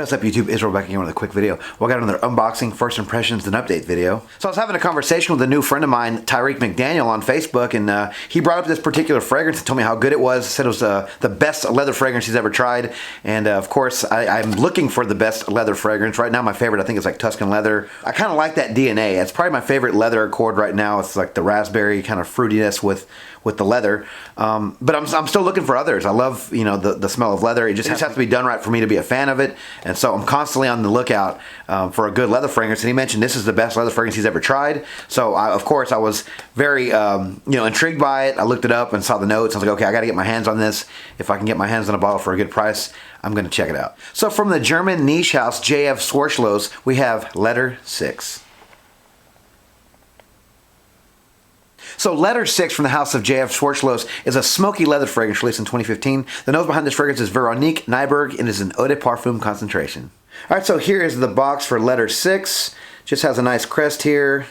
What's up YouTube, Israel back again with a quick video. Well, I got another unboxing, first impressions, and update video. So I was having a conversation with a new friend of mine, Tyreek McDaniel, on Facebook, and he brought up this particular fragrance and told me how good it was. Said it was the best leather fragrance he's ever tried. And of course, I'm looking for the best leather fragrance. Right now, my favorite, I think, is like Tuscan leather. I kind of like that DNA. It's probably my favorite leather accord right now. It's like the raspberry kind of fruitiness with the leather. But I'm still looking for others. I love, you know, the smell of leather. It just has to be done right for me to be a fan of it. And so I'm constantly on the lookout for a good leather fragrance. And he mentioned this is the best leather fragrance he's ever tried. So of course I was very, intrigued by it. I looked it up and saw the notes. I was like, okay, I got to get my hands on this. If I can get my hands on a bottle for a good price, I'm going to check it out. So from the German niche house JF Schwarzlose, we have Letter 6. So Letter 6 from the house of JF Schwarzlose is a smoky leather fragrance released in 2015. The nose behind this fragrance is Veronique Nyberg and is an eau de parfum concentration. Alright, so here is the box for Letter 6. Just has a nice crest here.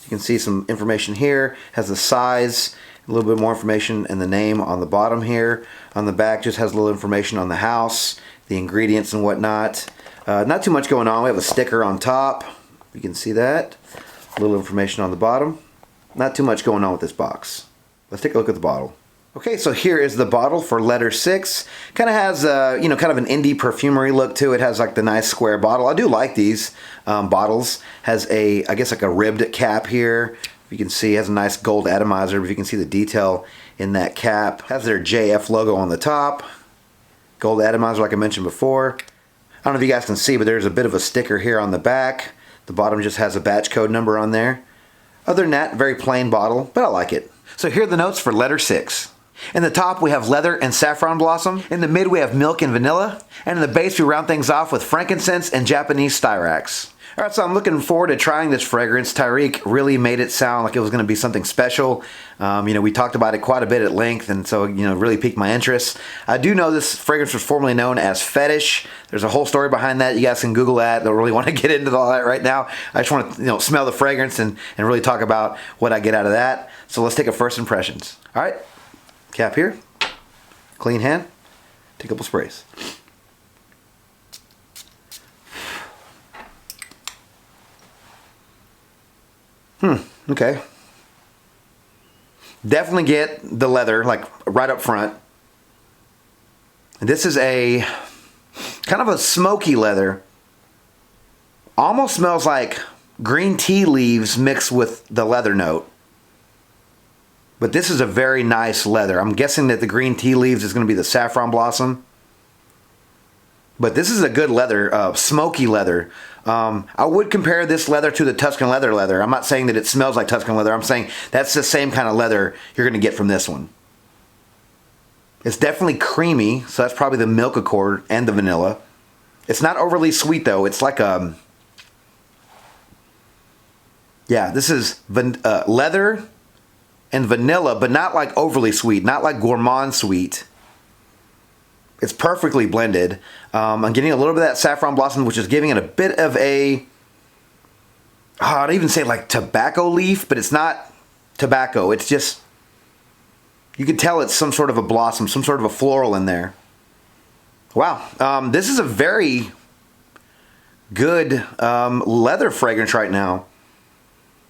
You can see some information here. Has the size, a little bit more information, and the name on the bottom here. On the back just has a little information on the house, the ingredients and whatnot. Not too much going on. We have a sticker on top. You can see that. A little information on the bottom. Not too much going on with this box. Let's take a look at the bottle. Okay, so here is the bottle for Letter 6. Kind of has, kind of an indie perfumery look to it. Has like the nice square bottle. I do like these bottles. Has a, I guess like a ribbed cap here. If you can see, it has a nice gold atomizer. If you can see the detail in that cap. Has their JF logo on the top. Gold atomizer like I mentioned before. I don't know if you guys can see, but there's a bit of a sticker here on the back. The bottom just has a batch code number on there. Other than that, very plain bottle, but I like it. So here are the notes for Letter 6. In the top, we have leather and saffron blossom. In the mid, we have milk and vanilla. And in the base, we round things off with frankincense and Japanese styrax. Alright, so I'm looking forward to trying this fragrance. Tyreek really made it sound like it was going to be something special. We talked about it quite a bit at length, and so, really piqued my interest. I do know this fragrance was formerly known as Fetish. There's a whole story behind that. You guys can Google that. Don't really want to get into all that right now. I just want to, smell the fragrance and really talk about what I get out of that. So let's take a first impressions. Alright, cap here. Clean hand. Take a couple sprays. Okay. Definitely get the leather, like right up front. This is a kind of a smoky leather. Almost smells like green tea leaves mixed with the leather note. But this is a very nice leather. I'm guessing that the green tea leaves is going to be the saffron blossom. But this is a good leather, smoky leather. I would compare this leather to the Tuscan leather. I'm not saying that it smells like Tuscan leather. I'm saying that's the same kind of leather you're going to get from this one. It's definitely creamy, so that's probably the milk accord and the vanilla. It's not overly sweet though. It's like this is leather and vanilla, but not like overly sweet, not like gourmand sweet. It's perfectly blended. I'm getting a little bit of that saffron blossom, which is giving it a bit of a, I'd even say like tobacco leaf, but it's not tobacco. It's just, you can tell it's some sort of a blossom, some sort of a floral in there. Wow, this is a very good leather fragrance right now.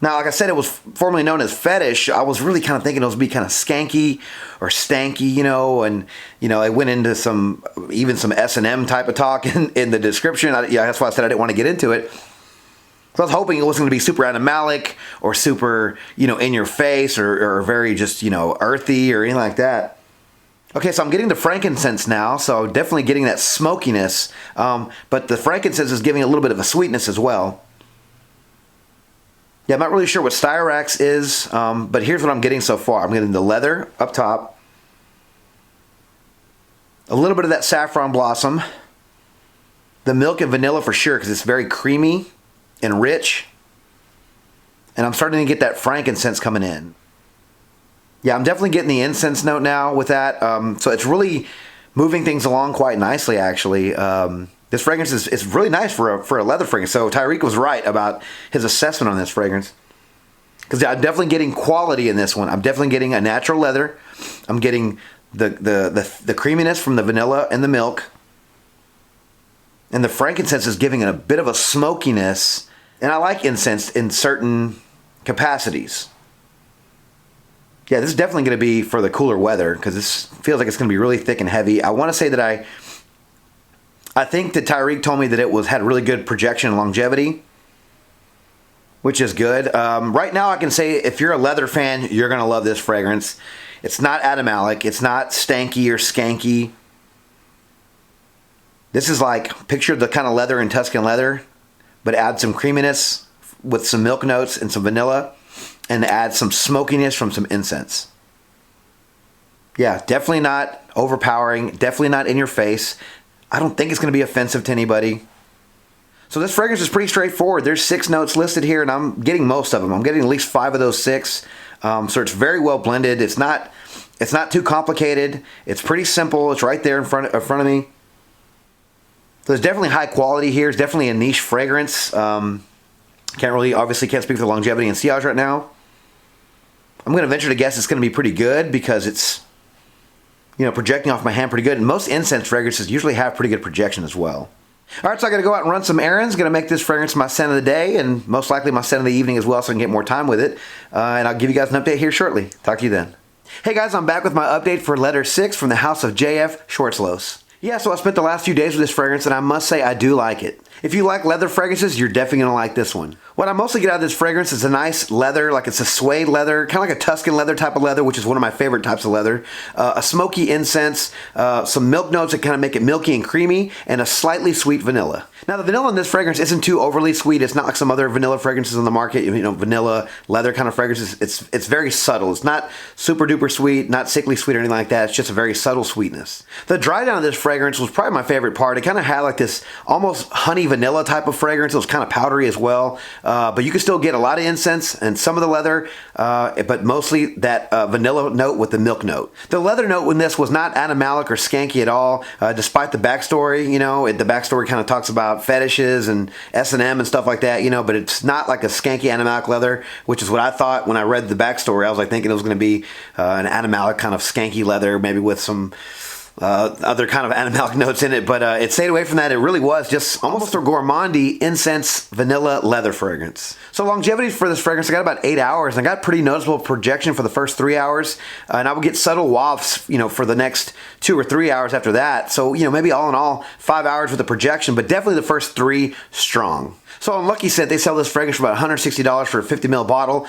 Now, like I said, it was formerly known as Fetish. I was really kind of thinking it was be kind of skanky or stanky, and I went into some S&M type of talk in the description. That's why I said I didn't want to get into it. So I was hoping it wasn't going to be super animalic or super, in your face or very just, earthy or anything like that. Okay, so I'm getting the frankincense now, so definitely getting that smokiness. But the frankincense is giving a little bit of a sweetness as well. Yeah, I'm not really sure what styrax is, but here's what I'm getting so far. I'm getting the leather up top, a little bit of that saffron blossom, the milk and vanilla for sure because it's very creamy and rich, and I'm starting to get that frankincense coming in. Yeah, I'm definitely getting the incense note now with that, so it's really moving things along quite nicely actually. This fragrance is really nice for a leather fragrance. So Tyreek was right about his assessment on this fragrance. Because I'm definitely getting quality in this one. I'm definitely getting a natural leather. I'm getting the creaminess from the vanilla and the milk. And the frankincense is giving it a bit of a smokiness. And I like incense in certain capacities. Yeah, this is definitely going to be for the cooler weather because this feels like it's going to be really thick and heavy. I want to say that I think that Tyreek told me that it had really good projection and longevity, which is good. Right now I can say if you're a leather fan, you're going to love this fragrance. It's not animalic. It's not stanky or skanky. This is like, picture the kind of leather in Tuscan leather, but add some creaminess with some milk notes and some vanilla, and add some smokiness from some incense. Yeah, definitely not overpowering, definitely not in your face. I don't think it's going to be offensive to anybody. So this fragrance is pretty straightforward. There's 6 notes listed here, and I'm getting most of them. I'm getting at least 5 of those 6. So it's very well blended. It's not too complicated. It's pretty simple. It's right there in front of me. So there's definitely high quality here. It's definitely a niche fragrance. Obviously can't speak for the longevity and sillage right now. I'm going to venture to guess it's going to be pretty good because it's, projecting off my hand pretty good. And most incense fragrances usually have pretty good projection as well. All right, so I got to go out and run some errands. Going to make this fragrance my scent of the day and most likely my scent of the evening as well, so I can get more time with it. And I'll give you guys an update here shortly. Talk to you then. Hey guys, I'm back with my update for letter 6 from the house of JF Schwarzlose. Yeah, so I spent the last few days with this fragrance, and I must say I do like it. If you like leather fragrances, you're definitely going to like this one. What I mostly get out of this fragrance is a nice leather, like it's a suede leather, kind of like a Tuscan leather type of leather, which is one of my favorite types of leather. A smoky incense, some milk notes that kind of make it milky and creamy, and a slightly sweet vanilla. Now the vanilla in this fragrance isn't too overly sweet. It's not like some other vanilla fragrances on the market, vanilla, leather kind of fragrances. It's very subtle. It's not super duper sweet, not sickly sweet or anything like that. It's just a very subtle sweetness. The dry down of this fragrance was probably my favorite part. It kind of had like this almost honey vanilla type of fragrance. It was kind of powdery as well. But you can still get a lot of incense and some of the leather, but mostly that vanilla note with the milk note. The leather note in this was not animalic or skanky at all, despite the backstory. The backstory kind of talks about fetishes and S&M and stuff like that, but it's not like a skanky animalic leather, which is what I thought when I read the backstory. I was like thinking it was going to be an animalic kind of skanky leather, maybe with some other kind of animalic notes in it, but it stayed away from that. It really was just almost a gourmandy incense vanilla leather fragrance. So longevity for this fragrance, I got about 8 hours, and I got pretty noticeable projection for the first 3 hours, and I would get subtle wafts, for the next 2 or 3 hours after that. So, maybe all in all, 5 hours with the projection, but definitely the first 3 strong. So on Lucky Scent, they sell this fragrance for about $160 for a 50 ml bottle.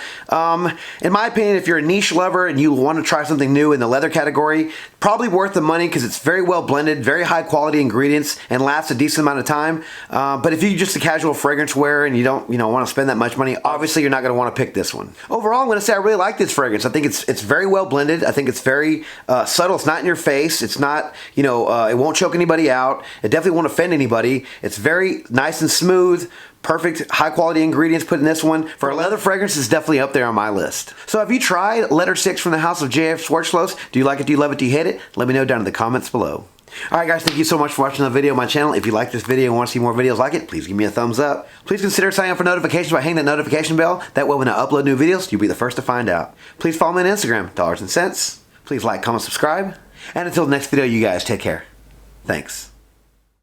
In my opinion, if you're a niche lover and you want to try something new in the leather category, probably worth the money because it's very well blended, very high quality ingredients, and lasts a decent amount of time. But if you're just a casual fragrance wearer and you don't, want to spend that much money, obviously you're not going to want to pick this one. Overall, I'm going to say I really like this fragrance. I think it's very well blended. I think it's very subtle. It's not in your face. It's not, it won't choke anybody out. It definitely won't offend anybody. It's very nice and smooth. Perfect high quality ingredients put in this one. For a leather fragrance, it's definitely up there on my list. So have you tried letter 6 from the house of JF Schwarzlose? Do you like it? Do you love it? Do you hate it? Let me know down in the comments below. Alright guys, thank you so much for watching the video on my channel. If you like this video and want to see more videos like it, please give me a thumbs up. Please consider signing up for notifications by hitting that notification bell. That way when I upload new videos, you'll be the first to find out. Please follow me on Instagram, Dollars and Cents. Please like, comment, subscribe. And until the next video, you guys take care. Thanks.